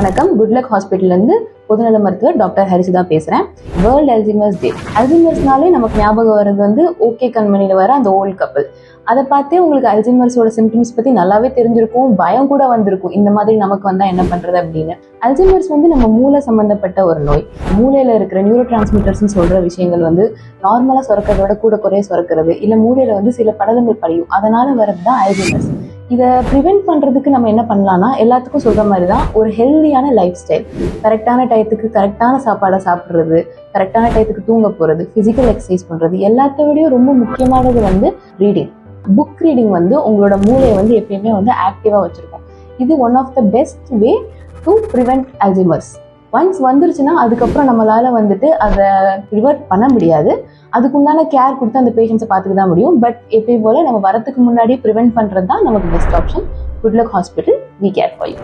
வணக்கம். குட்லக் ஹாஸ்பிட்டல்லேருந்து பொதுநல மருத்துவர் டாக்டர் ஹரிசுதா பேசுகிறேன். வேர்ல்டு அல்சைமர்ஸ் டே. அல்சைமர்ஸ்னாலே நமக்கு ஞாபகம் வர்றது வந்து ஓகே கண்மணியில் வர அந்த ஓல்டு கப்பல். அதை பார்த்தே உங்களுக்கு அல்சைமர்ஸோட சிம்டம்ஸ் பற்றி நல்லாவே தெரிஞ்சிருக்கும், பயம் கூட வந்திருக்கும், இந்த மாதிரி நமக்கு வந்தால் என்ன பண்ணுறது அப்படின்னு. அல்சைமர்ஸ் வந்து நம்ம மூளை சம்மந்தப்பட்ட ஒரு நோய். மூளையில் இருக்கிற நியூரோ டிரான்ஸ்மிட்டர்ஸ்ன்னு சொல்கிற விஷயங்கள் வந்து நார்மலாக சுரக்கிறத விட கூட குறைய சுரக்கிறது, இல்லை மூளையில் வந்து சில படலங்கள் படியும், அதனால் வர்றது தான் அல்சைமர்ஸ். இதை ப்ரிவென்ட் பண்ணுறதுக்கு நம்ம என்ன பண்ணலாம்னா, எல்லாத்துக்கும் சொல்கிற மாதிரி தான் ஒரு ஹெல்தியான லைஃப் ஸ்டைல். கரெக்டான டயத்துக்கு கரெக்டான சாப்பாடை சாப்பிட்றது, கரெக்டான டயத்துக்கு தூங்க போகிறது, ஃபிசிக்கல் எக்ஸசைஸ் பண்ணுறது, எல்லாத்த விடையும் ரொம்ப முக்கியமானது வந்து ரீடிங். புக் ரீடிங் வந்து உங்களோட மூளையை வந்து எப்பயுமே வந்து ஆக்டிவாக வச்சுருக்கோம். இது one of the best way to prevent Alzheimer's. Once வந்துருச்சுன்னா அதுக்கப்புறம் நம்மளால் வந்துட்டு அதை ரிவர்ட் பண்ண முடியாது. அதுக்குண்டான கேர் கொடுத்து அந்த பேஷண்ட்ஸை பார்த்துக்க தான் முடியும். பட் எப்பயும் போல் நம்ம வரத்துக்கு முன்னாடி ப்ரிவென்ட் பண்ணுறது தான் நமக்கு best option. Good luck hospital, we care for you.